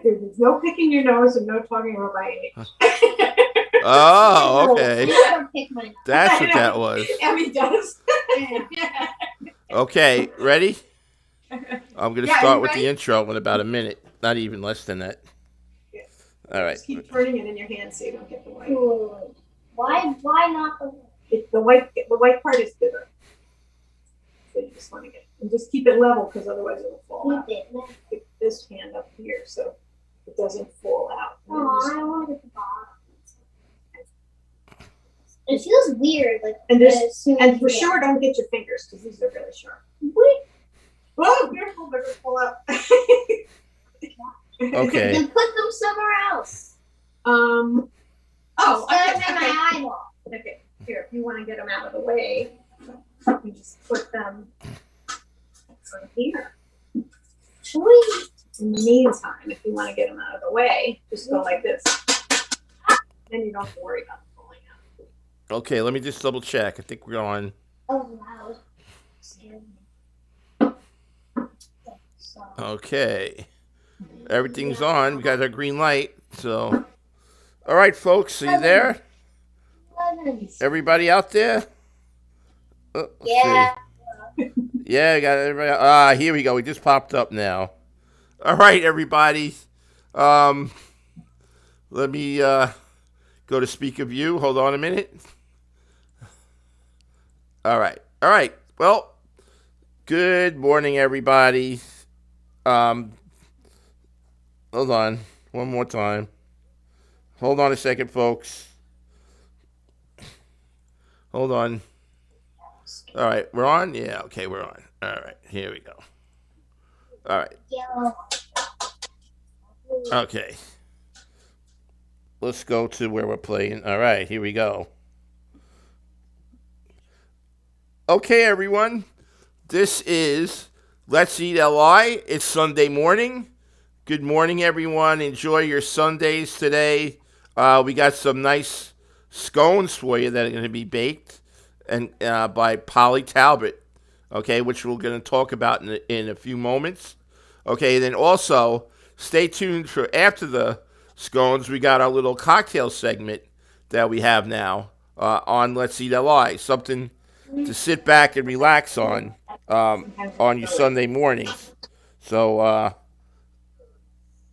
There's no picking your nose and no talking about my age. Oh, okay. Never pick my nose. That's what that was. Emmy does. Okay, ready? I'm going to Yeah, start you with ready? the intro in about a minute. Not even less than that. Yeah. All right. Just keep turning it in your hand so you don't get the white. Ooh. Why not the The white part is bitter. So you just want to get and just keep it level because otherwise it will fall out. keep it? Keep this hand up here so it doesn't fall out. And then Oh, just- I don't want it at the bottom. It feels weird, like And there's- as soon and as for you sure, don't get your fingers because these are really sharp. Wait. Oh, careful, they're gonna fall out. Okay. Then put them somewhere else. Oh, Instead of okay, in okay. my eyeball. Okay, here, if you want to get them out of the way, you just put them from here. Wait. In the meantime, if you want to get them out of the way, just go like this. Then you don't have to worry about them falling out. Okay, let me just double check. I think we're on. Oh, loud. Scared me. So, Okay. Everything's on. We got our green light. So, all right, folks. Are you there? lemons. Everybody out there? Let's Yeah. see. Yeah, got everybody. Here we go. We just popped up now. All right, everybody. Let me go to speak of you. Hold on a minute. All right. Well, good morning, everybody. Hold on. One more time. Hold on a second, folks. Hold on. All right, we're on? Yeah, okay, we're on. All right, here we go. All right, Yellow. okay. Let's go to where we're playing. All right, here we go. Okay, everyone. This is Let's Eat LI. It's Sunday morning. Good morning, everyone. Enjoy your Sundays today. We got some nice scones for you that are going to be baked and by Polly Talbot, okay, which we're going to talk about in a few moments. Okay, then also stay tuned for after the scones. We got our little cocktail segment that we have now on Let's Eat LI, something to sit back and relax on your Sunday mornings. So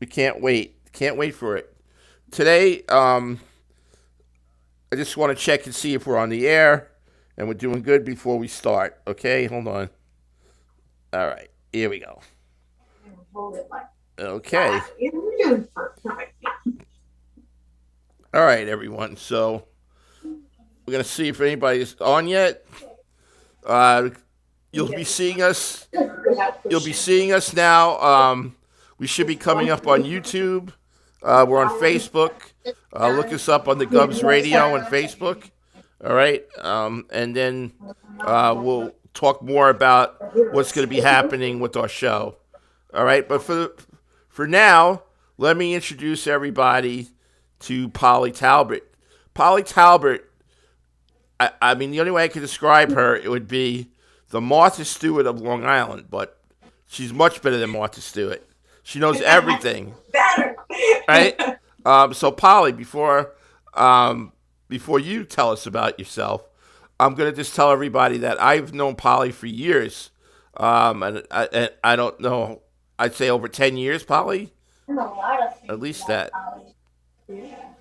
we can't wait for it. Today, I just want to check and see if we're on the air and we're doing good before we start. Okay, hold on. All right, here we go. Hold it like Okay. that. Yeah, we're doing perfect. All right, everyone. So we're gonna see if anybody's on yet. You'll be seeing us. You'll be seeing us now. We should be coming up on YouTube. We're on Facebook. Look us up on the Govsradio on Facebook. All right, and then we'll talk more about what's going to be happening with our show. All right, but for now, let me introduce everybody to Polly Talbot. Polly Talbot. I mean, the only way I could describe her, it would be the Martha Stewart of Long Island, but she's much better than Martha Stewart. She knows everything. Better. Right? So, Polly, before you tell us about yourself, I'm going to just tell everybody that I've known Polly for years. And I don't know, I'd say over 10 years, Polly? There's a lot of things At least about that. Polly.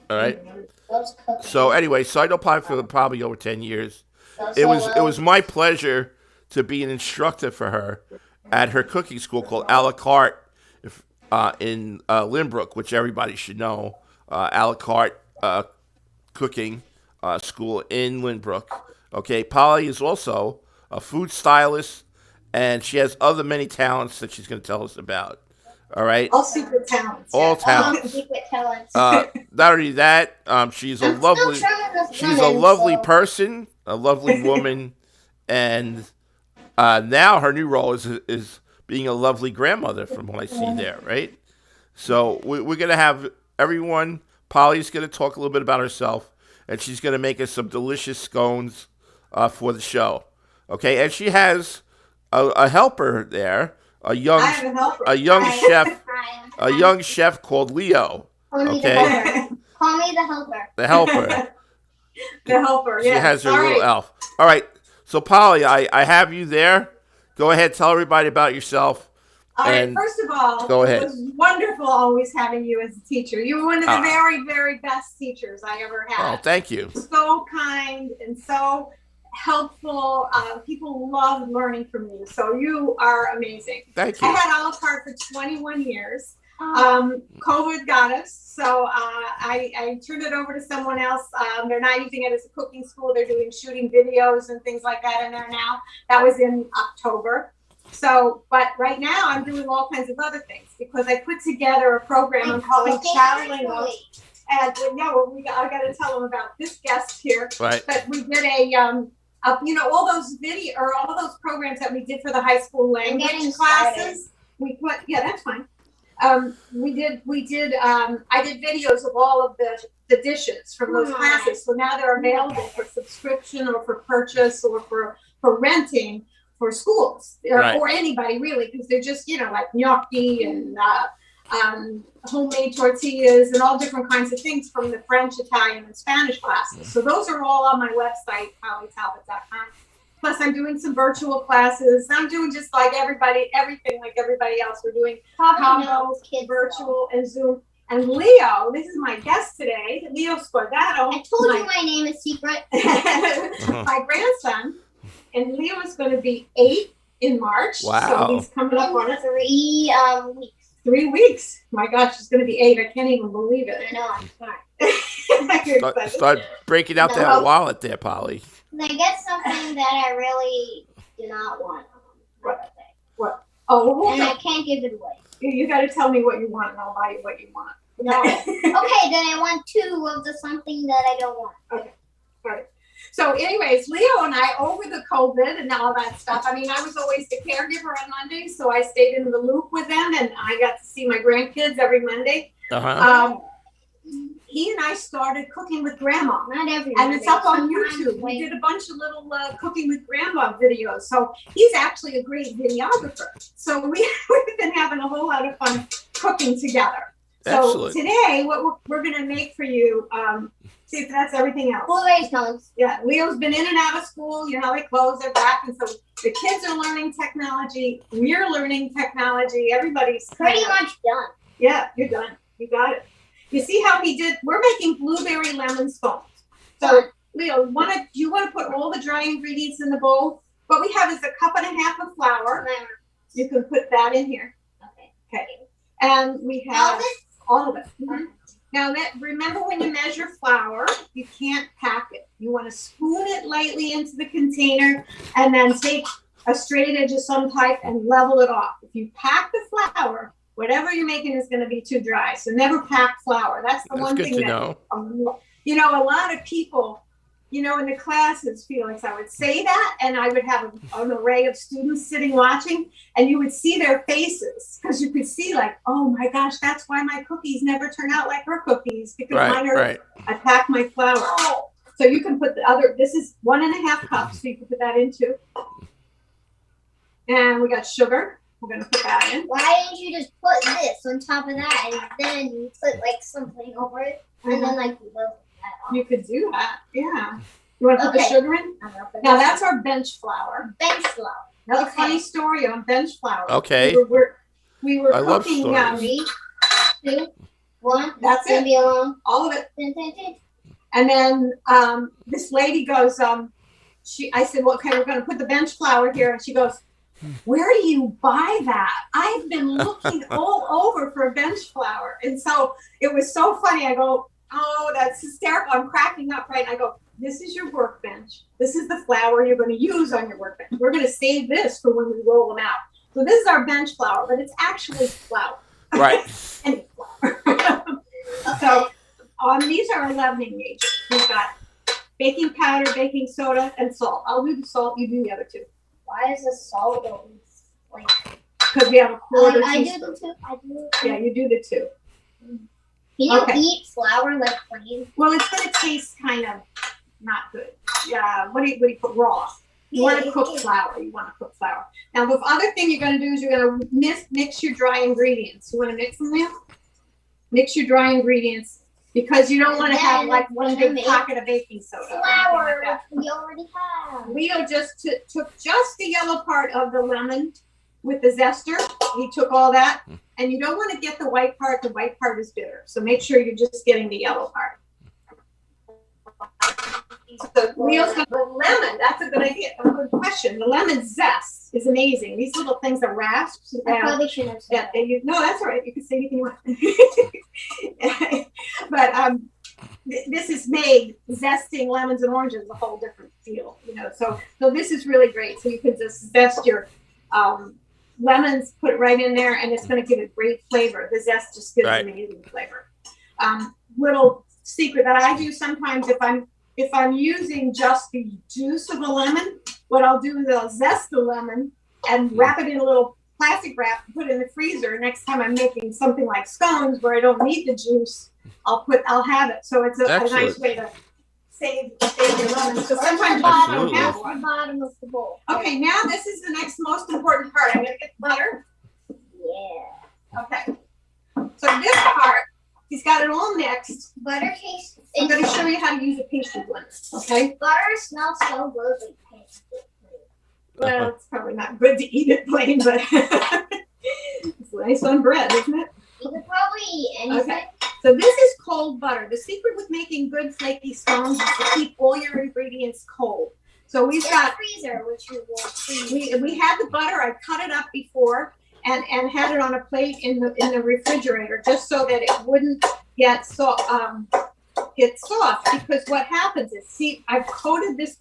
All right? Loves cooking. So, anyway, I know Polly for probably over 10 years. Also It loves- was my pleasure to be an instructor for her at her cooking school called A La Carte in Lynbrook, which everybody should know. A La Carte cooking school in Lynbrook. Okay, Polly is also a food stylist, and she has other many talents that she's going to tell us about. All right, All secret talents. all yeah. talents. secret talents. Not only that, she's a I'm lovely. still trying this She's a lemon, lovely so- person, a lovely woman, and now her new role is being a lovely grandmother, from what I see there, right? So we're going to have everyone. Polly's going to talk a little bit about herself, and she's going to make us some delicious scones for the show, okay? And she has a helper there, a young I have a helper. a young Hi. chef Hi. a young chef called Leo. Call me Okay. the helper. Call me the helper. The helper. The helper, She yeah. has her All little right. elf. All right. So Polly, I have you there. Go ahead, tell everybody about yourself. All right, And first of all, go ahead. it was wonderful always having you as a teacher. You were one of the Ah. very, very best teachers I ever Oh, had. thank you. So kind and so helpful. People love learning from you. So you are amazing. Thank I you. had Olive Heart for 21 years. Oh, COVID got us, so I turned it over to someone else. They're not using it as a cooking school. They're doing shooting videos and things like that in there now. That was in October. So, but right now I'm doing all kinds of other things because I put together a program I'm calling Chatterlingos. And yeah, well, I got to tell them about this guest here. Right. But we did all those all those programs that we did for the high school language getting classes. We put, yeah, that's fine. I did videos of all of the dishes from those classes. So now they're available for subscription or for purchase or for renting for schools or anybody really, because they're just, like gnocchi and homemade tortillas and all different kinds of things from the French, Italian, and Spanish classes. So those are all on my website, pollytalbot.com. Plus, I'm doing some virtual classes. I'm doing just like everything like everybody else. We're doing combos, virtual, and Zoom. And Leo, this is my guest today, Leo Scordato. I told you my name is secret. My grandson. And Leo is going to be 8 in March. Wow. So he's coming up on it. 3 weeks. 3 weeks. My gosh, he's going to be 8. I can't even believe it. I know, I'm sorry. Start breaking out that wallet there, Polly. I get something that I really do not want. What? Oh, And I can't give it away. you got to tell me what you want, and I'll buy you what you want. No. Okay, then I want 2 of the something that I don't want. Okay. All right. So anyways, Leo and I, over the COVID and all that stuff, I mean, I was always the caregiver on Mondays, so I stayed in the loop with them, and I got to see my grandkids every Monday. He and I started cooking with Grandma. Not every And it's up on Sometimes YouTube. We did a bunch of little cooking with Grandma videos. So he's actually a great videographer. So we've been having a whole lot of fun cooking together. Excellent. So today, what we're going to make for you, see if that's everything else. Blueberry scones. Yeah, Leo's been in and out of school. You know how they close, they're back. And so the kids are learning technology. We're learning technology. Everybody's Pretty much done. Yeah, you're done. You got it. You see how we're making blueberry lemon scones. So, Leo, do you want to put all the dry ingredients in the bowl? What we have is 1.5 cups of flour. You can put that in here. Okay. And we have all of it. Mm-hmm. Now, remember when you measure flour, you can't pack it. You want to spoon it lightly into the container and then take a straight edge of some type and level it off. If you pack the flour, whatever you're making is going to be too dry. So never pack flour. That's the one thing that, a lot of people, in the classes, Felix, I would say that, and I would have an array of students sitting watching, and you would see their faces because you could see like, oh my gosh, that's why my cookies never turn out like her cookies because I pack my flour. So you can put this is 1.5 cups, so you can put that in too. And we got sugar. We're going to put that in. Why didn't you just put this on top of that and then you put like something over it and then like you level that off? You could do that, yeah. You want to put the sugar in? Now that's our bench flour. Bench flour. Another funny story on bench flour. Okay. We were I love cooking. stories. 3, 2, 1. That's it. Be alone. All of it. And then this lady goes, I said, well, okay, we're going to put the bench flour here. And she goes, where do you buy that? I've been looking all over for bench flour. And so it was so funny. I go, oh, that's hysterical. I'm cracking up, right? I go, this is your workbench. This is the flour you're going to use on your workbench. We're going to save this for when we roll them out. So this is our bench flour, but it's actually flour. Right. Any flour. So these are our leavening agents. We've got baking powder, baking soda, and salt. I'll do the salt. You do the other two. Why is the salt always like? Because we have a quarter I do teaspoon. the 2. I do the 2. Yeah, you do the 2. Can you eat flour like plain? Well, it's going to taste kind of not good. Yeah. What do you put raw? You want to cook flour. Now, the other thing you're going to do is you're going to mix your dry ingredients. You want to mix them now? Mix your dry ingredients because you don't want to have like one big pocket of baking soda. Flour, like we already have. Leo just took just the yellow part of the lemon with the zester. He took all that. And you don't want to get the white part. The white part is bitter. So make sure you're just getting the yellow part. So Leo's got the lemon. That's a good idea. A good question. The lemon zest is amazing. These little things are rasps. I probably shouldn't have said that. No, that's all right. You can say anything you want. But this is made zesting lemons and oranges a whole different deal. So this is really great. So you can just zest your lemons, put it right in there, and it's going to give it great flavor. The zest just gives amazing flavor. Little secret that I do sometimes if I'm using just the juice of a lemon, what I'll do is I'll zest the lemon and wrap it in a little plastic wrap, put it in the freezer. Next time I'm making something like scones where I don't need the juice, I'll have it. So it's a nice way to save your lemons. So sometimes I don't have one. The bottom of the bowl. Okay, now this is the next most important part. I'm going to get butter. Yeah. Okay. So this part, he's got it all mixed. Butter tastes. I'm going to show you how to use a pastry blender. Okay. Butter smells so good like pastry. Well, it's probably not good to eat it plain, but it's nice on bread, isn't it? You could probably eat anything. Okay. So this is cold butter. The secret with making good flaky scones is to keep all your ingredients cold. So we've got freezer, which you will freeze. We had the butter. I cut it up before and had it on a plate in the refrigerator just so that it wouldn't get soft. Because what happens is, I've coated this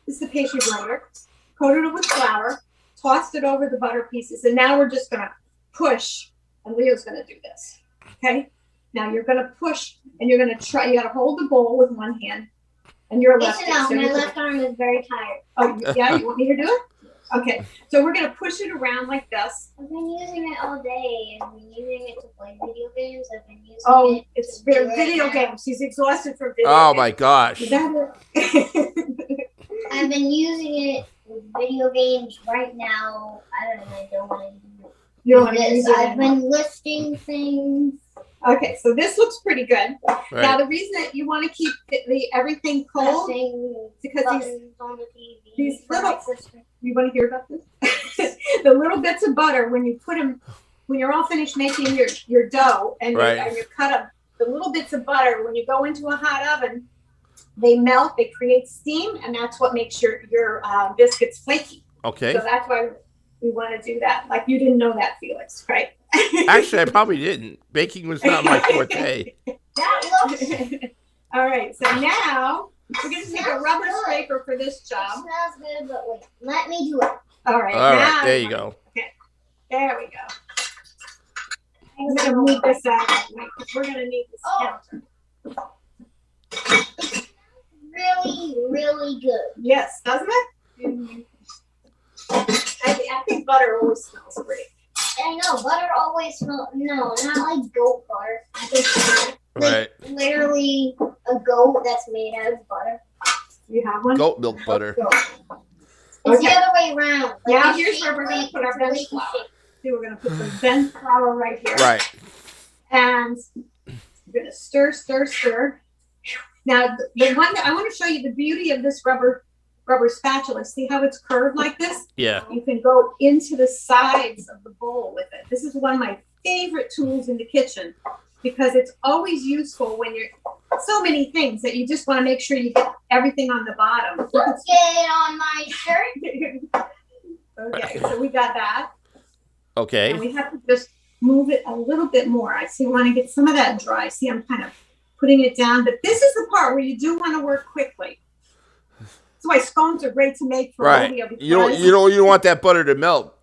is the pastry blender, coated it with flour, tossed it over the butter pieces, and now we're just gonna push. And Leo's gonna do this. Okay. Now you're gonna push, and you're gonna try. You gotta hold the bowl with one hand, and you're left. Listen, my left arm is very tired. Oh yeah, you want me to do it? Okay, so we're gonna push it around like this. I've been using it all day. I've been using it to play video games. I've been using it. It's video games. She's exhausted from video. Oh games. my gosh! Is that it? I've been using it with video games right now. I don't want to do You don't want to use it. I've been listing things. Okay, so this looks pretty good. Right. Now the reason that you want to keep everything cold because these little. You want to hear about this? The little bits of butter when you put them, when you're all finished making your dough and you cut up the little bits of butter, when you go into a hot oven, they melt, they create steam, and that's what makes your biscuits flaky. Okay. So that's why we want to do that. Like you didn't know that, Felix, right? Actually, I probably didn't. Baking was not my forte. That looks. All right, so now we're going to take a rubber scraper for this job. It smells good, but wait, let me do it. All right, now, there you go. Okay, there we go. I'm going to move this out of the way because we're going to need this counter. Really, really good. Yes, doesn't it? Mm-hmm. I think butter always smells great. I know, butter always smells. No, not like goat butter. I think Right. Literally a goat that's made out of butter. You have one? Goat milk butter. It's the other way around. Like now here's where we're going to put our bench flour. See, we're going to put some bench flour right here. Right. And we're going to stir, stir, stir. Now, the one that I want to show you the beauty of this rubber spatula. See how it's curved like this? Yeah. You can go into the sides of the bowl with it. This is one of my favorite tools in the kitchen because it's always useful when you're so many things that you just want to make sure you get everything on the bottom. Let's get it on my shirt. Okay, so we got that. Okay. And we have to just move it a little bit more. I want to get some of that dry. See, I'm kind of putting it down, but this is the part where you do want to work quickly. That's why scones are great to make for radio. Right. You don't want that butter to melt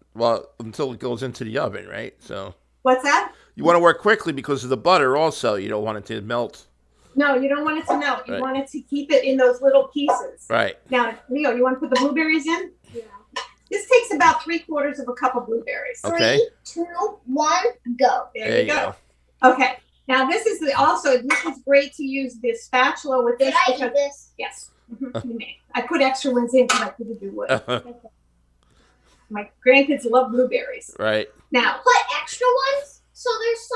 until it goes into the oven, right? So. What's that? You want to work quickly because of the butter. Also, you don't want it to melt. No, you don't want it to melt. You want it to keep it in those little pieces. Right. Now, Leo, you want to put the blueberries in? Yeah. This takes about 3/4 of a cup of blueberries. Okay. 3, 2, 1, go. There you go. Okay. Now this is great to use the spatula with this. Did I do this? Yes. I put extra ones in because I couldn't do wood. My grandkids love blueberries. Right. Now, Put extra ones. So there's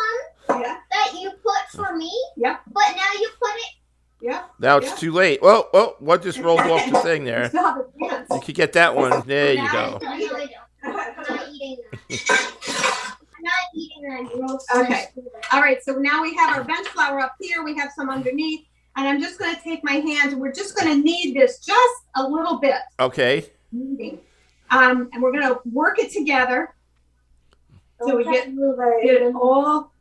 some yeah, that you put for me. Yeah. But now you put it. yeah. Now it's too late. Well, what just rolled off the thing You there? still have a chance. You could get that one. There you go. No, I don't. I'm not eating that. I'm not eating that gross. Okay. All right, so now we have our bench flour up here. We have some underneath. And I'm just going to take my hands, and we're just going to knead this just a little bit. Okay. Kneading. And we're going to work it together. So we get it all.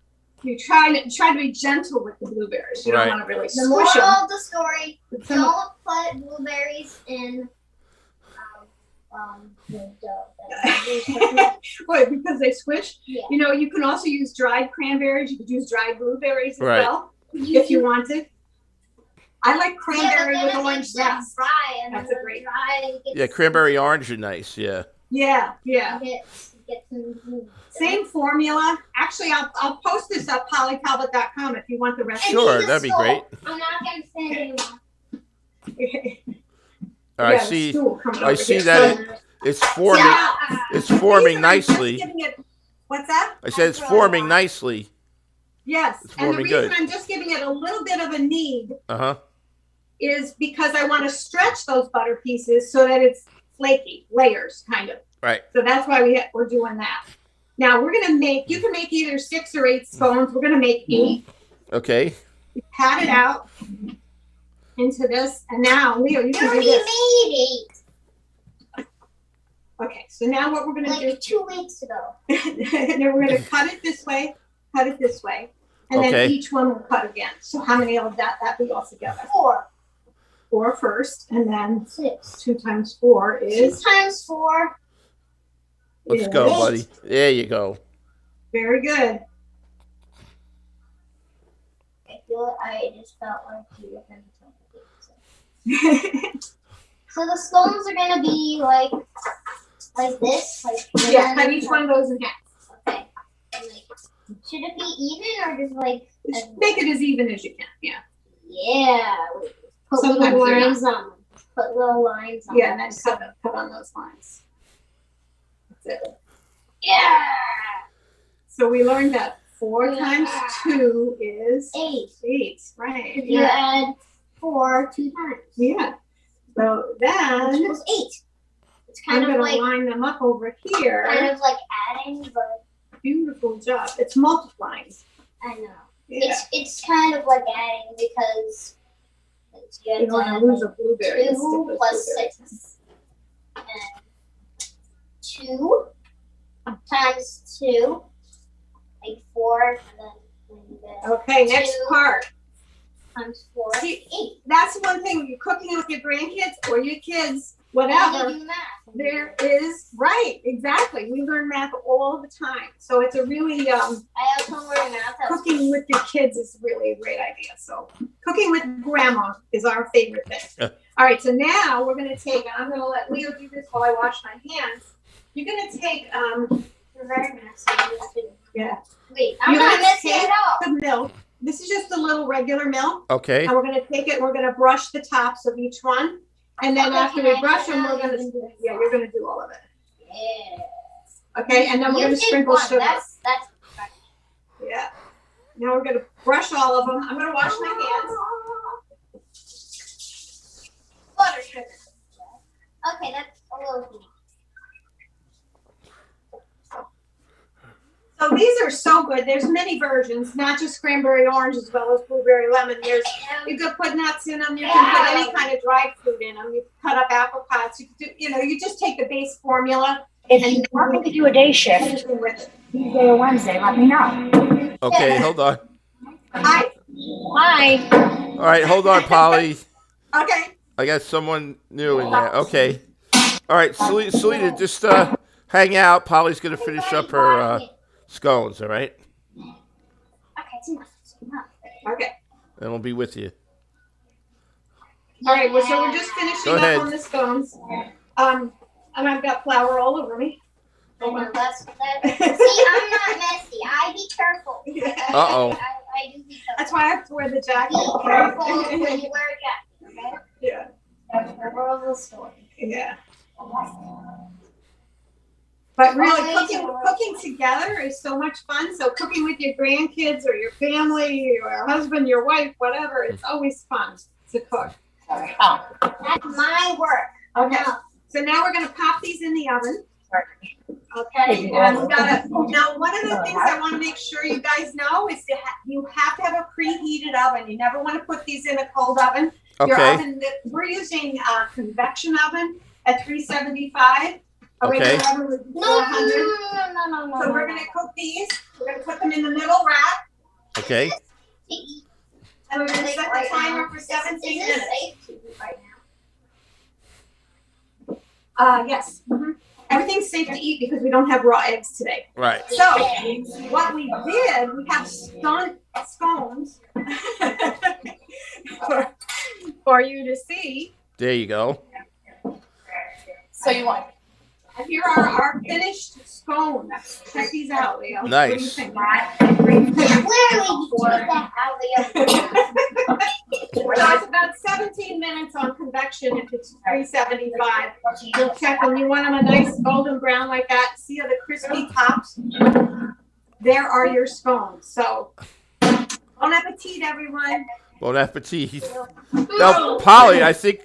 You try to be gentle with the blueberries. You don't want to really The squish moral them. of the story: don't put blueberries in the dough. Why? Because they squish? Yeah. You know, you can also use dried cranberries. You could use dried blueberries as Right. well, if you wanted. I like cranberry with orange zest. Dry and That's then a great- dry. Yeah, cranberry orange are nice. Yeah. Yeah, yeah. Get some. Same formula. Actually, I'll post this up polytalbot.com if you want the recipe. Sure, that'd be great. I'm not gonna stand anymore. I see. I see So, that it's forming. It's forming nicely. What's that? I said it's forming nicely. Yes, It's and the forming reason good. I'm just giving it a little bit of a knead Uh-huh. is because I want to stretch those butter pieces so that it's flaky, layers kind of. Right. So that's why we're doing that. Now we're gonna make. You can make either 6 or 8 scones. We're gonna make 8. Okay. You pat it out into this, and now Leo, you can do already this. made 8. Okay, so now what we're gonna Like 2 weeks ago. do? And then we're gonna cut it this way, and Okay. then each one will cut again. So how many of that be altogether? 4. 4 first, and then 6. 2 times 4 is 6 times 4. Let's go, is- buddy. There you go. Very good. I just felt like you were going to tell me. So the scones are going to be like this. Yeah, cut each one of those in half. Okay. And, should it be even or just Just make it as even as you can. Yeah. Yeah. Put Sometimes little they're lines on them. Put little lines on Yeah, and them. then cut on those lines. That's it. Yeah. So we learned that 4 times 2 is 8. 8. Right. If you add 4 2 times. Yeah. So then Equals 8. It's I'm kind of going to like line them up over here. adding, but Beautiful job. It's multiplying. I know. Yeah. It's kind of like adding because you You have don't to want to lose a add blueberry. Let's 2 stick plus those blueberries. 6. And 2 times 2, like 4, and then Okay, next 2 part. times 4, See, 8. That's one thing when you're cooking with your grandkids or your kids, Now whatever. you do math. There is, right, exactly. We learn math all the time. So it's a really, I also learned math. cooking with your kids is really a great idea. So cooking with grandma is our favorite thing. All right, so now we're going to take, I'm going to let Leo do this while I wash my hands. You're going to take, You're very messy. yeah, Wait, I'm You're not gonna messy take at all. the milk. This is just a little regular milk. Okay. And we're going to take it, we're going to brush the tops of each one. And then Okay, after can we I brush do them, that? we're going to, yeah, you're going to do all of it. Yeah. Okay, and then we're You going to did sprinkle one. sugar. That's Yeah. Now we're going to brush all of them. I'm going to wash my hands. butter sugar. Okay, that's a little heat. So these are so good. There's many versions, not just cranberry orange as well as blueberry lemon. You could put nuts in them. You can put any kind of dried fruit in them. You can cut up apricots. You could do, you just take the base formula. If you're working to do a day shift, Anything with it. Tuesday or Wednesday, let me know. Okay, hold on. Hi. Hi. All right, hold on, Polly. Okay. I got someone new in there. Okay. All right, Selena, just hang out. Polly's going to finish up her scones, all right? Okay, it's enough. It's enough. Okay. And we'll be with you. All right. Well, so we're just finishing Go ahead. up on the scones. And I've got flour all over me. I know, see, I'm not messy. I be careful. Uh-oh. I do be careful. That's why I have to wear the jacket. Be careful when you wear a jacket, okay? Yeah. moral of the story. Yeah. But really, cooking together is so much fun. So cooking with your grandkids or your family, your husband, your wife, whatever, it's always fun to cook. Oh, That's my work. Okay. So now we're gonna pop these in the oven. Okay. And we gotta. Now, one of the things I want to make sure you guys know is you have to have a preheated oven. You never want to put these in a cold oven. Your Okay. oven. We're using a convection oven at 375. A regular Okay. oven would be No, 400. no. So we're gonna cook these. We're gonna put them in the middle rack, Okay. and we're gonna set the timer for 17 minutes. Safe to eat right now? Yes. Everything's safe to eat because we don't have raw eggs today. Right. So what we did, we have scones for you to see. There you go. so you want? And here are our finished scones. Check these out, Leo. Nice. What do you think? Clearly, you take that out of the oven. So it's about 17 minutes on convection if it's 375. You'll check them. You want them a nice golden brown like that. See how the crispy tops? There are your scones. So, bon appetit, everyone. Bon appetit. Now, Polly, I think,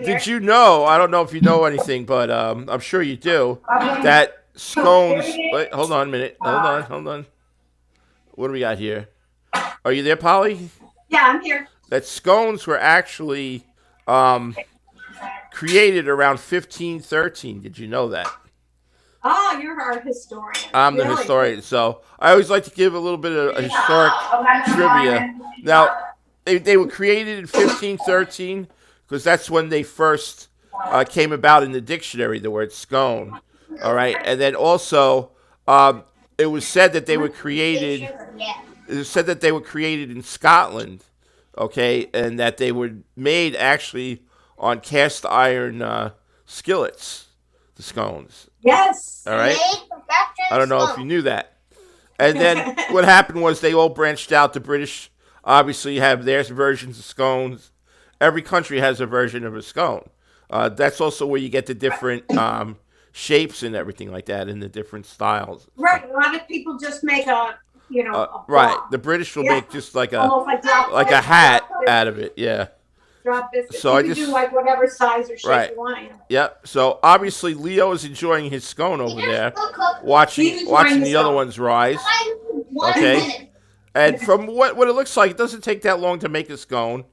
did you know, I don't know if you know anything, but I'm sure you do, that scones, wait, hold on a minute. Hold on. What do we got here? Are you there, Polly? Yeah, I'm here. That scones were actually created around 1513. Did you know that? Oh, you're our historian. I'm the Really? historian, so I always like to give a little bit of historic trivia. Now, they were created in 1513 because that's when they first came about in the dictionary, the word scone. All right, and then also it was said that they were created. It was said that they were created in Scotland, okay, and that they were made actually on cast iron skillets, the scones. Yes. All right. I don't know if you knew that. And then what happened was they all branched out. The British obviously have their versions of scones. Every country has a version of a scone. That's also where you get the different shapes and everything like that, and the different styles. Right. A lot of people just make a Right. block. The British will Yeah. make just like Almost like a hat out of it. Yeah. Drop biscuits. So you I can just- do like whatever size or shape Right. you want. Yep. So obviously Leo is enjoying his scone over there, He's watching enjoying the the other scone. ones rise. Okay. Okay. And from what it looks like, it doesn't take that long to make a scone.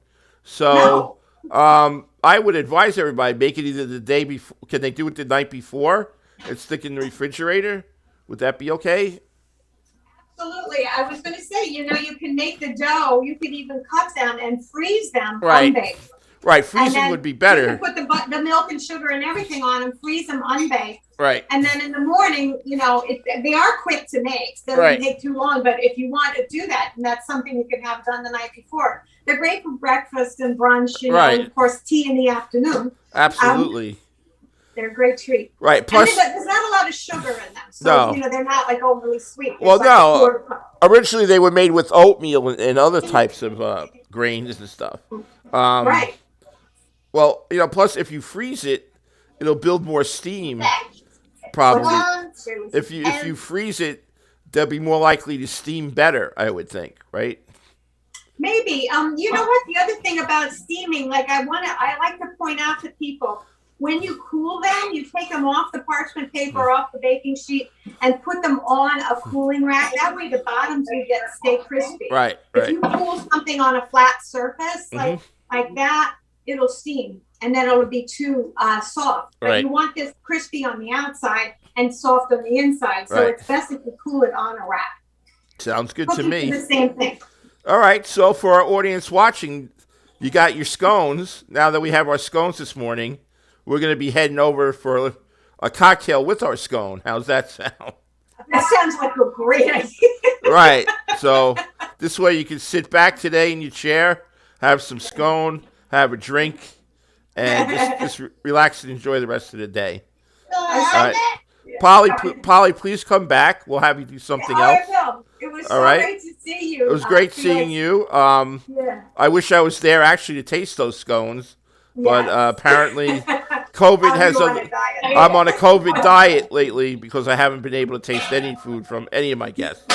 So I would advise everybody make it either the day before. Can they do it the night before and stick it in the refrigerator? Would that be okay? Absolutely. I was going to say, you can make the dough. You could even cut them and freeze them Right. unbaked. Right. And Freezing then would be You better. can put the milk and sugar and everything on them, freeze them unbaked. Right. And then in the morning, they are quick to make. It doesn't Right. take too long. But if you want to do that, and that's something you can have done the night before. They're great for breakfast and brunch, Right. and of course, tea in the afternoon. Absolutely. They're a great treat. Right. And Plus, there's not a lot of sugar in them. So, No. They're not like overly sweet. It's Well, like no. a quarter cup. originally they were made with oatmeal and other types of grains and stuff. Right. Well, plus if you freeze it, it'll build more steam. Probably. If you freeze it, they'll be more likely to steam better, I would think, right? Maybe. You know what? The other thing about steaming, like I like to point out to people, when you cool them, you take them off the parchment paper, off the baking sheet, and put them on a cooling rack. That way, the bottoms you get stay crispy. Right. If Right. you cool something on a flat surface like that, it'll steam, and then it'll be too soft. But Right. you want this crispy on the outside and soft on the inside. So Right. it's best if you cool it on a rack. Sounds good to Cooking me. for the same thing. All right. So for our audience watching, you got your scones. Now that we have our scones this morning, we're going to be heading over for a cocktail with our scone. How's that sound? That sounds like a great idea. Right. So this way you can sit back today in your chair, have some scone, have a drink, and just relax and enjoy the rest of the day. All right. Polly, please come back. We'll have you do something else. I will. It was All so right. great to see you. It was great seeing you. Yeah. I wish I was there actually to taste those scones. but Yes. apparently COVID has I'm on a. a diet. I'm on a COVID diet lately because I haven't been able to taste any food from any of my guests.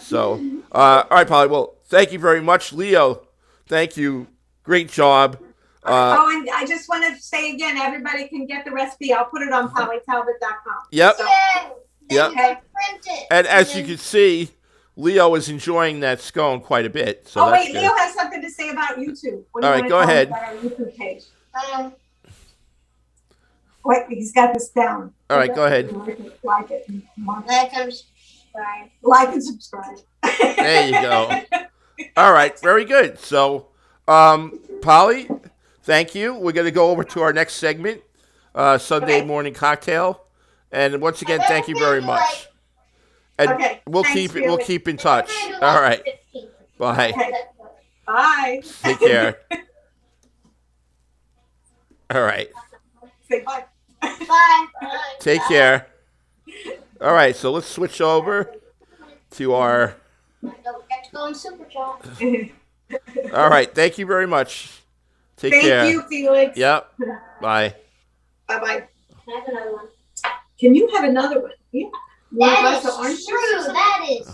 So, all right, Polly. Well, thank you very much, Leo. Thank you. Great job. Oh, and I just want to say again, everybody can get the recipe. I'll put it on pollytalbot.com. Yep. So, Yay! Yep. Then you can print it. And as you can see, Leo is enjoying that scone quite a bit. So oh, that's wait, good. Leo has something to say about YouTube. What do All you right, want to go tell ahead. him about our YouTube page? Um, Wait, he's got this down. All right, go ahead. Like it. like and subscribe. Like and subscribe. There you go. All right, very good. So, Polly, thank you. We're going to go over to our next segment, Sunday Okay. morning cocktail. And once again, thank you very much. And Okay, we'll thanks, we'll Felix. keep in touch. All right. Bye. Okay. Bye. Take care. All right. Say bye. Bye. Take care. All right, so let's switch over to our. Don't forget to go on Super Chat. All right, thank you very much. Take Thank care. you, Felix. Yep. Bye. Bye-bye. I have another one. Can you have another one? Yeah. You want a That glass is of orange juice or true. something? That is.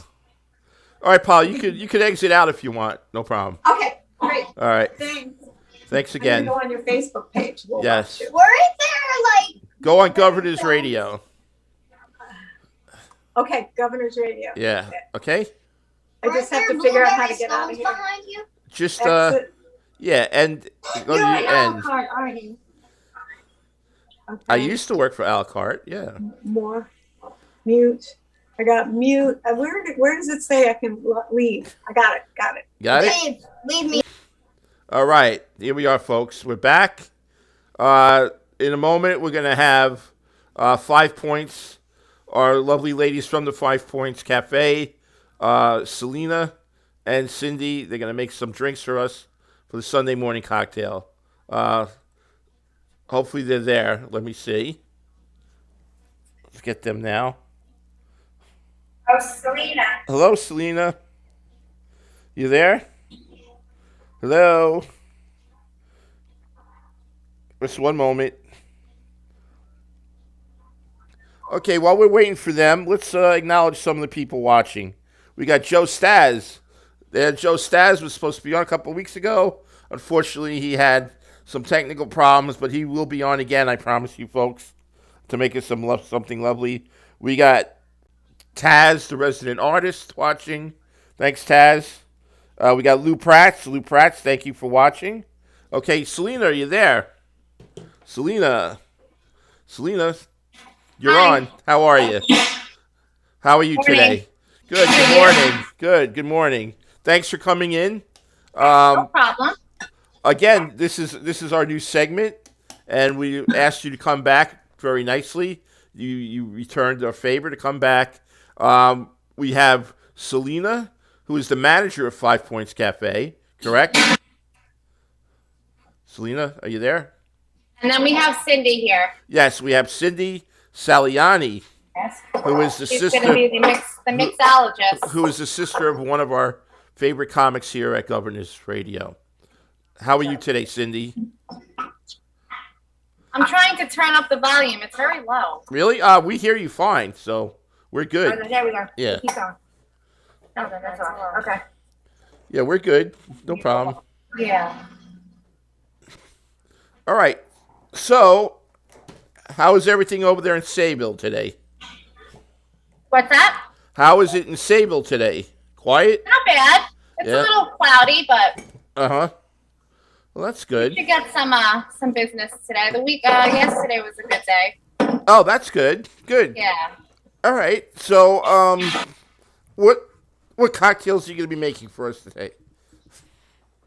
All right, Paul, you could exit out if you want. No problem. Okay, great. All right. Thanks. Thanks I'm gonna again. go on your Facebook page. We'll Yes. watch it. Weren't there like Go on Governor's Radio. Okay, Governor's Radio. Yeah. Okay. I just have weren't to there figure out how to blueberry get out of scones here. behind you? Just Exit. yeah, and go to You're the an end. Alucard, aren't you? Okay. I used to work for Alcart. Yeah. More. Mute. I got mute. Where does it say I can leave? I got it. Got it. Got it. Leave me. All right, here we are, folks. We're back. In a moment, we're gonna have 5 Points. Our lovely ladies from the 5 Points Cafe, Selena and Cindy. They're gonna make some drinks for us for the Sunday morning cocktail. Hopefully they're there. Let me see. Let's get them now. Oh, Selena. Hello, Selena. You there? Hello. Just one moment. Okay, while we're waiting for them, let's acknowledge some of the people watching. We got Joe Staz. Joe Staz was supposed to be on a couple of weeks ago. Unfortunately, he had some technical problems, but he will be on again, I promise you folks, to make us something lovely. We got Taz, the resident artist, watching. Thanks, Taz. We got Lou Prats. Lou Prats, thank you for watching. Okay, Selena, are you there? Selena, you're Hi. on. How are you? How are you Morning. today? Good. Good morning. Good morning. Thanks for coming in. No problem. Again, this is our new segment, and we asked you to come back very nicely. You returned our favor to come back. We have Selena, who is the manager of 5 Points Cafe, correct? Selena, are you there? And then we have Cindy here. Yes, we have Cindy Saliani, Yes. who is the She's going to sister, be the mixologist. who is the sister of one of our favorite comics here at Governor's Radio. How are you today, Cindy? I'm trying to turn up the volume. It's very low. Really? We hear you fine, so we're good. Oh, there we go. Yeah. Keep going. Oh, that's all. Okay. Yeah, we're good. No problem. Yeah. All right. So, how is everything over there in Sayville today? What's that? How is it in Sayville today? Quiet? Not bad. It's Yeah. a little cloudy, but Uh-huh. Well, that's we good. should get some business today. Yesterday was a good day. Oh, that's good. Good. Yeah. All right. So, what cocktails are you going to be making for us today?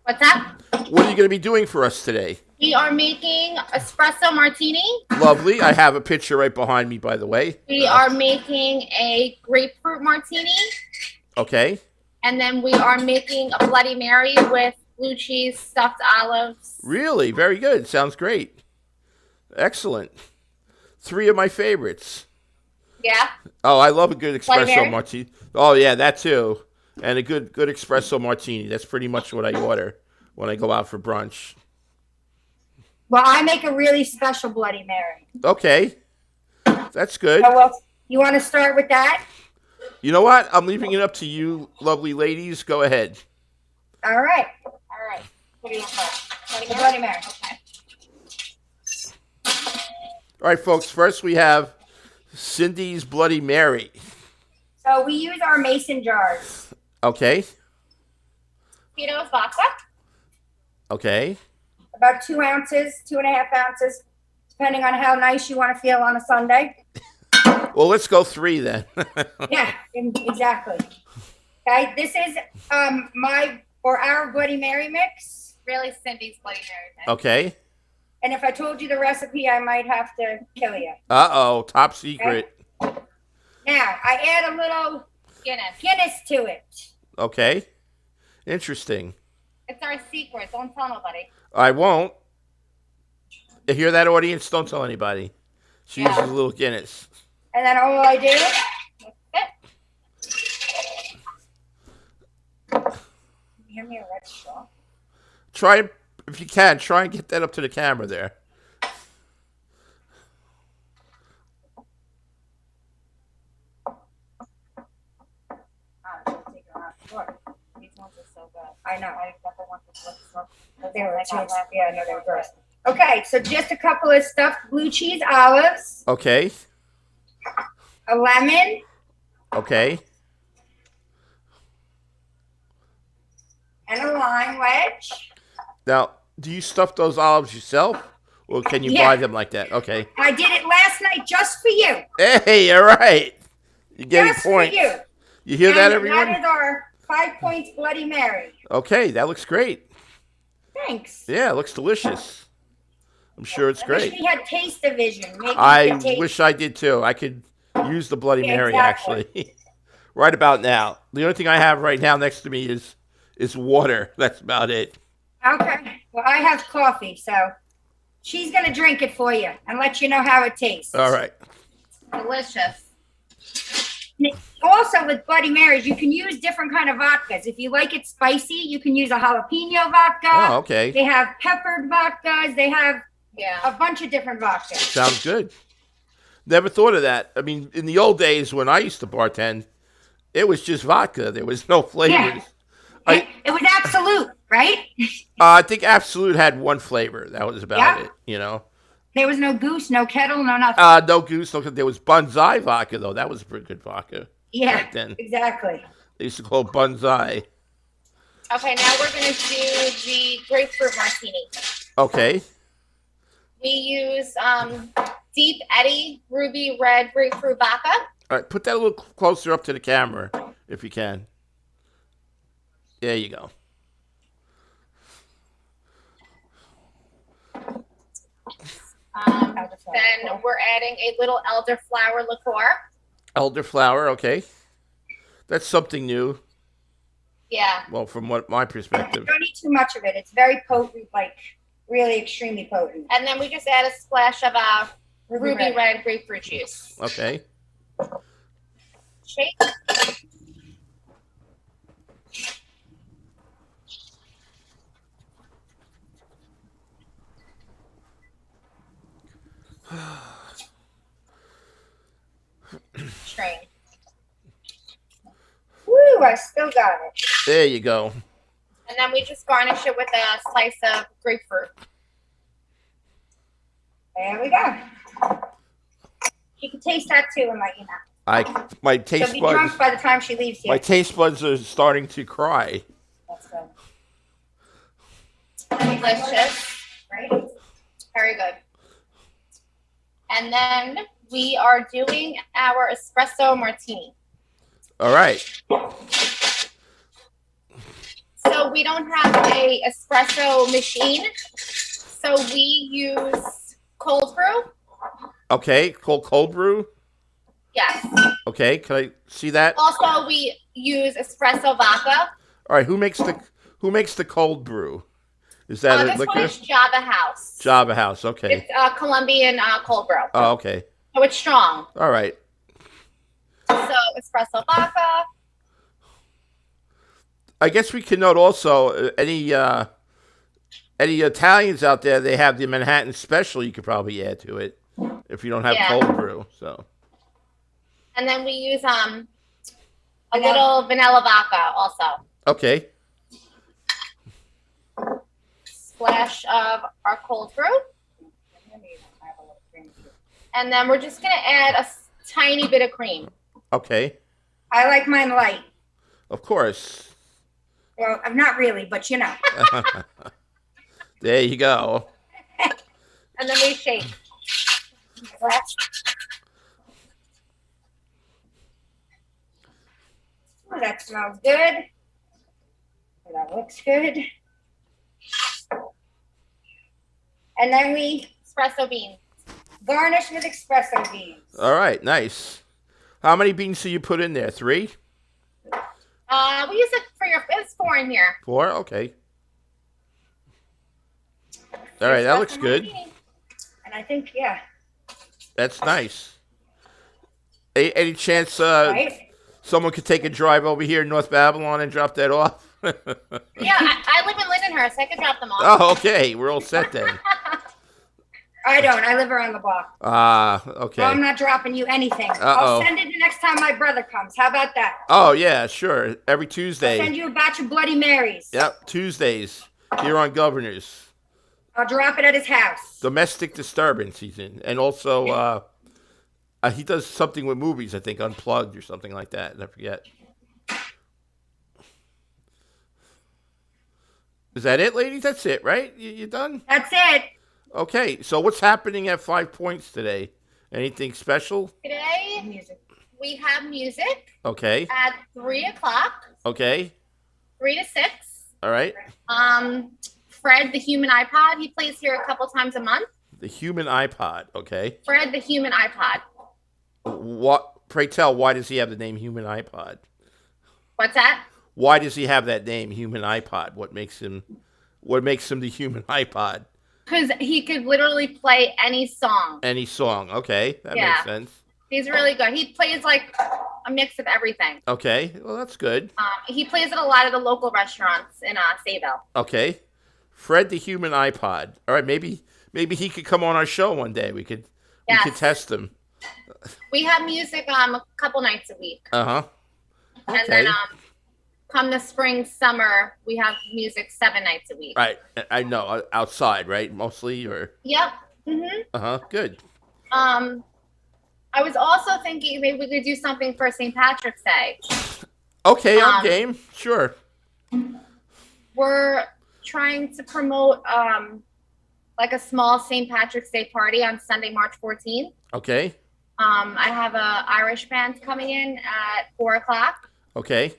What's that? What are you going to be doing for us today? We are making Espresso Martini. Lovely. I have a picture right behind me, by the way. We are making a Grapefruit Martini. Okay. And then we are making a Bloody Mary with blue cheese, stuffed olives. Really? Very good. Sounds great. Excellent. 3 of my favorites. Yeah. Oh, I love a good Bloody espresso Mary? martini. Oh, yeah, that too. And a good espresso martini. That's pretty much what I order when I go out for brunch. Well, I make a really special Bloody Mary. Okay. That's good. So, well, you want to start with that? You know what? I'm leaving it up to you, lovely ladies. Go ahead. All right. All right. What do you want first? The Bloody Mary. Okay. All right, folks. First, we have Cindy's Bloody Mary. So we use our mason jars. Okay. Tito's vodka. Okay. About 2 ounces, 2.5 ounces, depending on how nice you want to feel on a Sunday. Well, let's go 3 then. Yeah, exactly. Okay, this is our Bloody Mary mix. Really Cindy's Bloody Mary mix. Okay. And if I told you the recipe, I might have to kill you. Uh-oh. Top secret. Now, I add a little Guinness to it. Okay. Interesting. It's our secret. Don't tell nobody. I won't. You hear that, audience? Don't tell anybody. She uses a little Guinness. And then all I do, give me a red straw. Try, if you can, try and get that up to the camera there. These ones are so good. I know. I never want to flip them. They were cheese. Yeah, I know they were gross. Okay, so just a couple of stuffed blue cheese olives, Okay. a lemon, Okay. and a lime wedge. Now, do you stuff those olives yourself? Or can you buy them like that? Okay. I did it last night just for you. Hey, all right. You're getting Just points. for you. You hear that, And everyone? that is our 5 points Bloody Mary. Okay, that looks great. Thanks. Yeah, it looks delicious. I'm sure it's I wish great. we had taste division. Maybe we I could taste. wish I did too. I could use the Bloody Yeah, Mary exactly. actually. Right about now. The only thing I have right now next to me is water. That's about it. Okay. Well, I have coffee, so she's gonna drink it for you and let you know how it tastes. All right. Delicious. Also, with Bloody Marys, you can use different kind of vodkas. If you like it spicy, you can use a jalapeno vodka. Oh, okay. They have peppered vodkas. They have Yeah. a bunch of different vodkas. Sounds good. Never thought of that. I mean, in the old days when I used to bartend, it was just vodka. There was no flavors. It was Absolute, right? I think Absolute had one flavor. That was about Yeah. it, you know. There was no goose, no kettle, no nothing. No goose. No, there was Bunzai vodka, though. That was a pretty good vodka Yeah, back then. exactly. They used to call it Bunzai. Okay, now we're going to do the Grapefruit Martini. Okay. We use Deep Eddy Ruby Red Grapefruit Vodka. All right, put that a little closer up to the camera, if you can. There you go. Then we're adding a little elderflower liqueur. Elderflower, okay. That's something new. Yeah. Well, from what my You perspective. don't need too much of it. It's very potent, like really extremely potent. And then we just add a splash of ruby red grapefruit juice. Okay. Shake. Strain. Woo, I still got it. There you go. And then we just garnish it with a slice of grapefruit. There we go. She can taste that too and let you know. My She'll taste be buds. drunk by the time she leaves here. My taste buds are starting to cry. That's good. Delicious. Right? Very good. And then we are doing our espresso martini. All right. So we don't have a espresso machine. So we use cold brew. Okay. Cold brew. Yes. Okay. Can I see that? Also, we use espresso vodka. All right. Who makes the cold brew? Is that a This liquor? one is Java House. Java House. Okay. It's Colombian cold brew. Oh, okay. So it's strong. All right. So espresso vodka. I guess we can note also any any Italians out there, they have the Manhattan Special. You could probably add to it if you don't have cold brew. So. And then we use a little vanilla vodka also. Okay. Splash of our cold brew. And then we're just going to add a tiny bit of cream. Okay. I like mine light. Of course. Well, I'm not really, but you know. There you go. And then we shake. Oh, that smells good. That looks good. And then we Espresso beans. garnish with espresso beans. All right, nice. How many beans do you put in there? 3? We use it for it's 4 in here. 4? Okay. All right, that looks good. And I think, yeah. That's nice. Any chance Right? someone could take a drive over here in North Babylon and drop that off? Yeah, I live in Lindenhurst. I could drop them off. Oh, okay. We're all set then. I don't. I live around the block. Okay. So I'm not dropping you anything. Uh-oh. I'll send it the next time my brother comes. How about that? Oh, yeah, sure. Every I'll Tuesday. send you a batch of Bloody Marys. Yep, Tuesdays here on Governors. I'll drop it at his house. Domestic disturbance he's in. And also, he does something with movies, I think, Unplugged or something like that. I forget. Is that it, ladies? That's it, right? You done? That's it. Okay, so what's happening at 5 Points today? Anything special? Today, Music. we have music Okay, at 3 o'clock, okay, 3 to 6. all right. Fred, the human iPod, he plays here a couple times a month. The human iPod, okay. Fred, the human iPod. What? Pray tell, why does he have the name Human iPod? What's that? Why does he have that name, Human iPod? What makes him the Human iPod? Because he could literally play any song. Any song, okay, that Yeah. makes sense. He's really good. He plays like a mix of everything. Okay, well that's good. He plays at a lot of the local restaurants in Sayville. Okay, Fred the Human iPod. All right, maybe he could come on our show one day. We could test him. We have music a couple nights a week. Okay. And then come the spring, summer, we have music 7 nights a week. Right, I know, outside, right, mostly, or? Yep. Mm-hmm. Good. I was also thinking maybe we could do something for St. Patrick's Day. Okay, I'm game. Sure. We're trying to promote like a small St. Patrick's Day party on Sunday, March 14th. Okay. I have a Irish band coming in at 4 o'clock. Okay.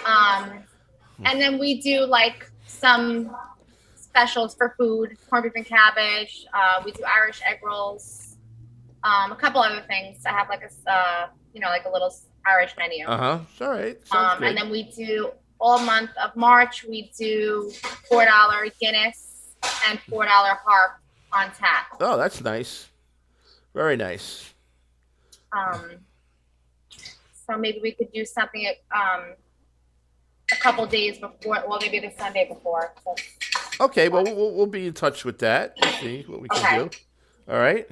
And then we do like some specials for food, corned beef and cabbage. We do Irish egg rolls. A couple other things. I have like a like a little Irish menu. All right. Sounds good. And then we do all month of March. We do $4 Guinness and $4 Harp on tap. Oh, that's nice. Very nice. So maybe we could do something a couple days before, well, maybe the Sunday before. So. Okay, well, we'll be in touch with that. We'll see what we can do. All right.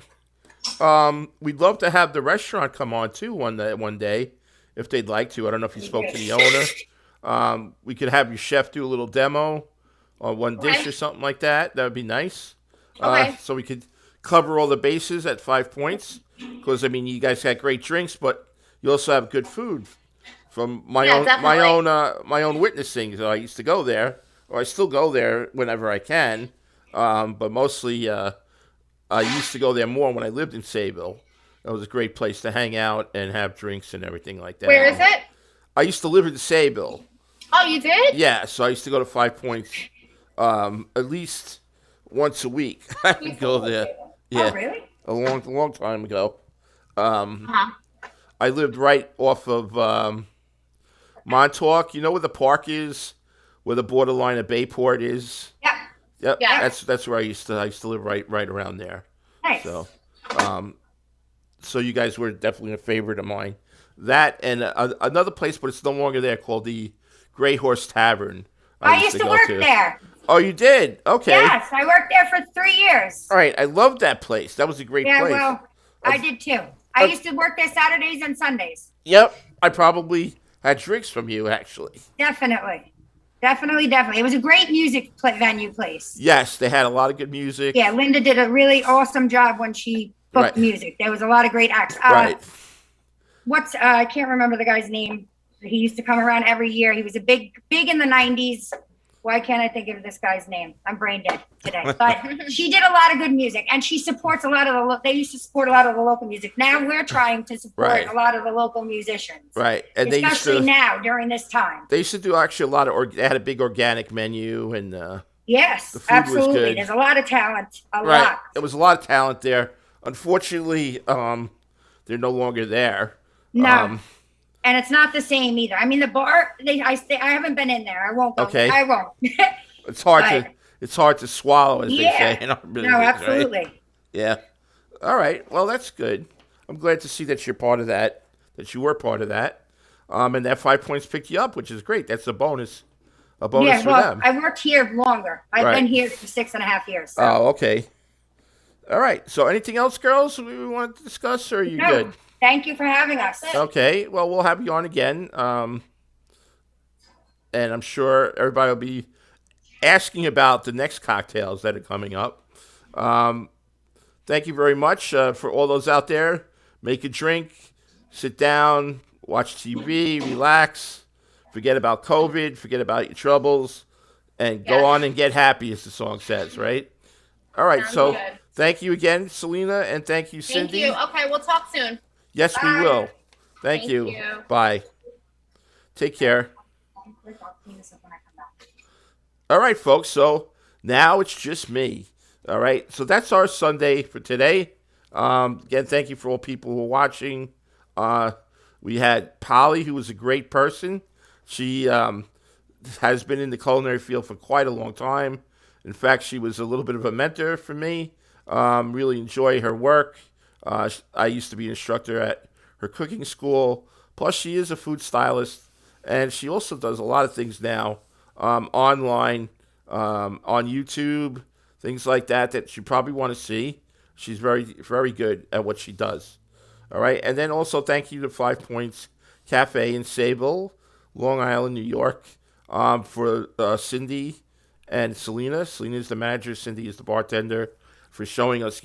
We'd love to have the restaurant come on too one day, if they'd like to. I don't know if you spoke to the owner. We could have your chef do a little demo on one dish or something like that. That would be nice. So we could cover all the bases at 5 Points. Because I mean, you guys got great drinks, but you also have good food. From my own witnessing, so I used to go there, or I still go there whenever I can. But mostly, I used to go there more when I lived in Sayville. It was a great place to hang out and have drinks and everything like that. Where is it? I used to live in Sayville. Oh, you did? Yeah, so I used to go to 5 Points at least once a week. I would go there. Yeah, Oh, really? a long time ago. I lived right off of Montauk. You know where the park is, where the borderline of Bayport is. Yep. Yep. Yeah. That's where I used to live right around there. Nice. So, so you guys were definitely a favorite of mine. That and another place, but it's no longer there, called the Gray Horse Tavern. I used to go work there. Oh, you did? Okay. Yes, I worked there for 3 years. All right. I loved that place. That was a great Yeah, place. well, I did too. I used to work there Saturdays and Sundays. Yep. I probably had drinks from you, actually. Definitely. It was a great music venue place. Yes, they had a lot of good music. Yeah, Linda did a really awesome job when she booked Right. music. There was a lot of great acts. Right. I can't remember the guy's name. He used to come around every year. He was a big in the 90s. Why can't I think of this guy's name? I'm brain dead today. But she did a lot of good music, and she supports a lot of they used to support a lot of the local music. Now we're trying to support Right. a lot of the local musicians. Right. And Especially now during this time. They used to do actually a lot of, they had a big organic menu and, Yes, the food was absolutely. good. There's a lot of talent. A right. lot. There was a lot of talent there. Unfortunately, they're no longer there. No. And it's not the same either. I mean, the bar, I haven't been in there. I won't go. Okay. I won't. It's hard But- it's hard to swallow, as Yeah. they say in our business. No, right? absolutely. Yeah. All right. Well, that's good. I'm glad to see that you're part of that, that you were part of that. And that 5 points picked you up, which is great. That's a bonus. A bonus Yeah, for well, them. I worked here longer. I've Right. been here for 6.5 years. So. Oh, okay. All right. So anything else, girls, we want to discuss, or are you No, good? thank you for having us. Okay. Well, we'll have you on again. And I'm sure everybody will be asking about the next cocktails that are coming up. Thank you very much for all those out there. Make a drink, sit down, watch TV, relax, forget about COVID, forget about your troubles, and go on and get happy, as the song says, right? All right, Sounds so good. thank you again, Selena, and thank you, Cindy. Thank you. Okay, we'll talk soon. Yes, we Bye. will. Thank Thank you. you. Bye. Take care. All right, folks. So now it's just me. All right. So that's our Sunday for today. Again, thank you for all people who are watching. We had Polly, who was a great person. She has been in the culinary field for quite a long time. In fact, she was a little bit of a mentor for me. Really enjoy her work. I used to be an instructor at her cooking school. Plus, she is a food stylist, and she also does a lot of things now online, on YouTube, things like that you probably want to see. She's very, very good at what she does. All right, and then also thank you to 5 Points Cafe in Sayville, Long Island, New York, for Cindy and Selena. Selena is the manager, Cindy is the bartender, for showing us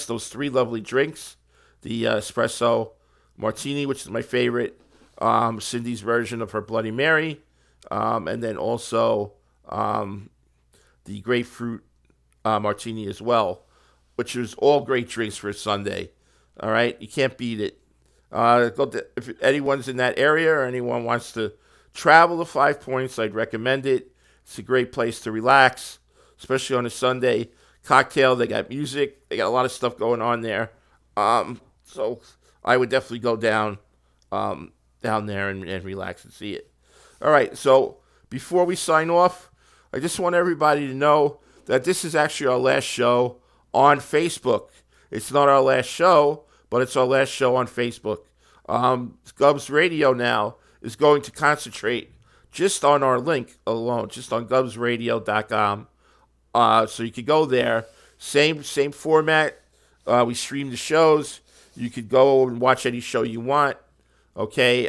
those 3 lovely drinks. The Espresso Martini, which is my favorite, Cindy's version of her Bloody Mary, and then also the Grapefruit Martini as well, which is all great drinks for a Sunday. All right, you can't beat it. If anyone's in that area or anyone wants to travel to 5 Points, I'd recommend it. It's a great place to relax, especially on a Sunday. Cocktail, they got music, they got a lot of stuff going on there. So I would definitely go down there and relax and see it. All right, so before we sign off, I just want everybody to know that this is actually our last show on Facebook. It's not our last show, but it's our last show on Facebook. Govsradio now is going to concentrate just on our link alone, just on govsradio.com. So you could go there. Same format. We stream the shows. You could go and watch any show you want. Okay.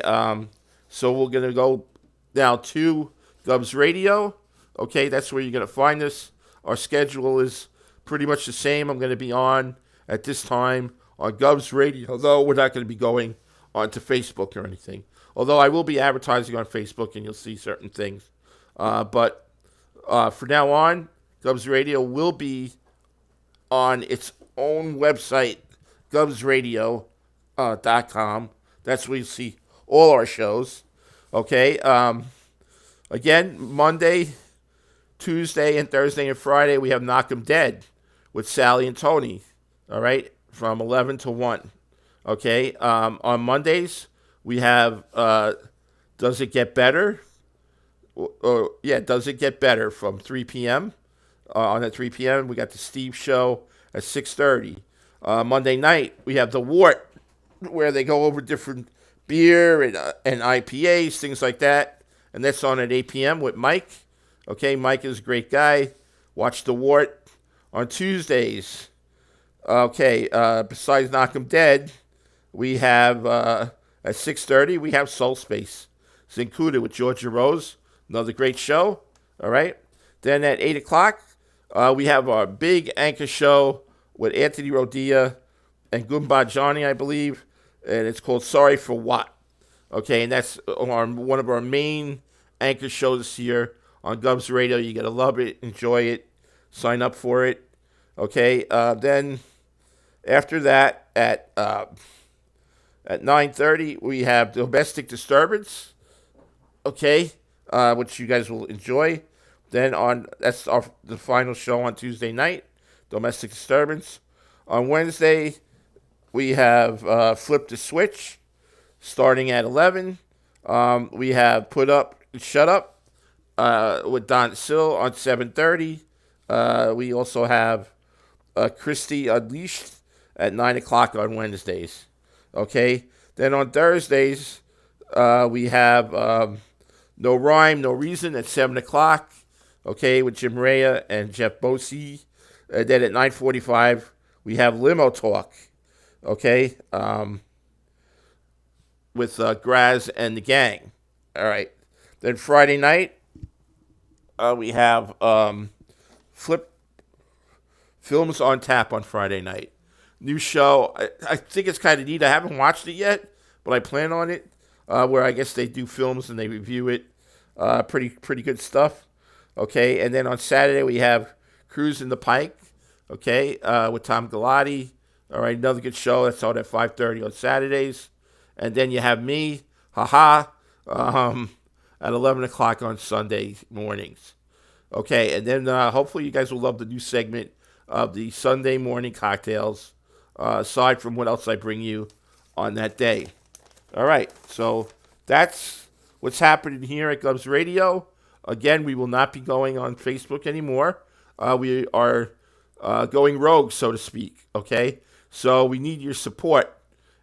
So we're going to go now to Govsradio. Okay, that's where you're going to find us. Our schedule is pretty much the same. I'm going to be on at this time on Govsradio, though we're not going to be going onto Facebook or anything. Although I will be advertising on Facebook and you'll see certain things. But for now on, Govsradio will be on its own website, govsradio.com. That's where you see all our shows. Okay. Again, Monday, Tuesday, and Thursday and Friday, we have Knock 'em Dead with Sally and Tony. All right, from 11 to 1. Okay. On Mondays, we have Does It Get Better? Does It Get Better from 3 p.m. On at 3 p.m., we got the Steve Show at 6:30. Monday night, we have The Wart, where they go over different beer and IPAs, things like that. And that's on at 8 p.m. with Mike. Okay, Mike is a great guy. Watch The Wart on Tuesdays. Okay, besides Knock 'em Dead, we have at 6:30 we have Soul Space. It's included with Georgia Rose, another great show. All right. Then at 8 o'clock, we have our big anchor show with Anthony Rodia and Goomba Johnny, I believe, and it's called Sorry for What. Okay, and that's one of our main anchor shows this year on Govsradio. You gotta love it, enjoy it, sign up for it. Okay, then after that at 9:30 we have Domestic Disturbance. Okay, which you guys will enjoy. Then that's the final show on Tuesday night, Domestic Disturbance. On Wednesday we have Flip the Switch, starting at 11. We have Put Up and Shut Up with Don Sill on 7:30. We also have Christy Unleashed at 9 o'clock on Wednesdays. Okay. Then on Thursdays, we have No Rhyme, No Reason at 7 o'clock. Okay, with Jim Rea and Jeff Bosey. And then at 9:45, we have Limo Talk. Okay. With Graz and the gang. All right. Then Friday night, we have Flip Films on Tap on Friday night. New show. I think it's kind of neat. I haven't watched it yet, but I plan on it. Where I guess they do films and they review it. Pretty good stuff. Okay. And then on Saturday, we have Cruising the Pike. Okay. With Tom Galati. All right. Another good show. That's on at 5:30 on Saturdays. And then you have me, at 11 o'clock on Sunday mornings. Okay, and then hopefully you guys will love the new segment of the Sunday morning cocktails, aside from what else I bring you on that day. All right, so that's what's happening here at Govsradio. Again, we will not be going on Facebook anymore. We are going rogue, so to speak, okay? So we need your support.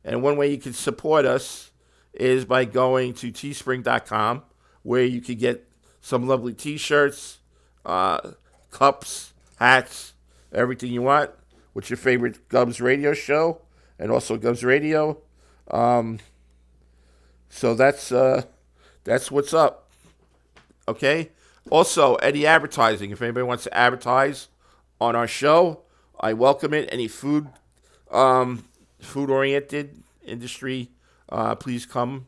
And one way you can support us is by going to teespring.com, where you can get some lovely t-shirts, cups, hats, everything you want with your favorite Gubs radio show and also Gubs Radio. So that's what's up. Okay? Also, any advertising. If anybody wants to advertise on our show, I welcome it. Any food-oriented industry, please come.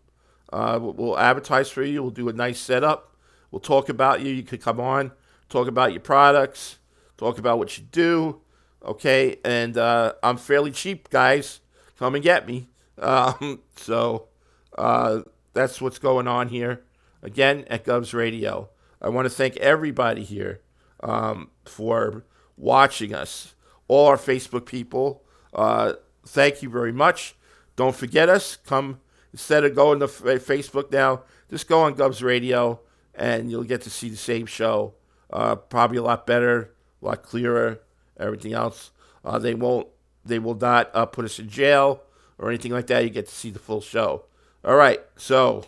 We'll advertise for you. We'll do a nice setup. We'll talk about you. You could come on, talk about your products, talk about what you do. Okay, and I'm fairly cheap, guys. Come and get me. So that's what's going on here. Again, at Govsradio. I want to thank everybody here for watching us. All our Facebook people. Thank you very much. Don't forget us. Come, instead of going to Facebook now, just go on Govsradio and you'll get to see the same show. Probably a lot better, a lot clearer, everything else. They will not put us in jail or anything like that. You get to see the full show. All right. So,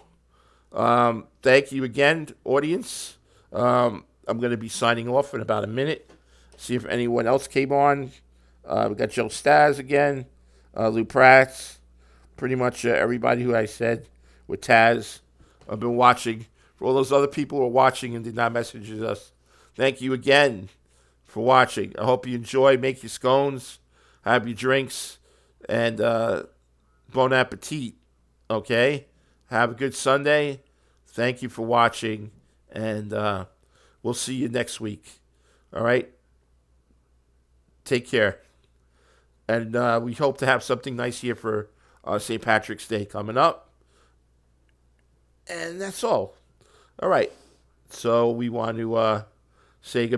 thank you again, audience. I'm going to be signing off in about a minute. See if anyone else came on. We got Joe Staz again. Lou Prats, pretty much everybody who I said with Taz. I've been watching. For all those other people who are watching and did not message us, thank you again for watching. I hope you enjoy. Make your scones, have your drinks, and bon appetit. Okay? Have a good Sunday. Thank you for watching, and we'll see you next week. All right? Take care. And we hope to have something nice here for St. Patrick's Day coming up. And that's all. All right. So we want to say goodbye.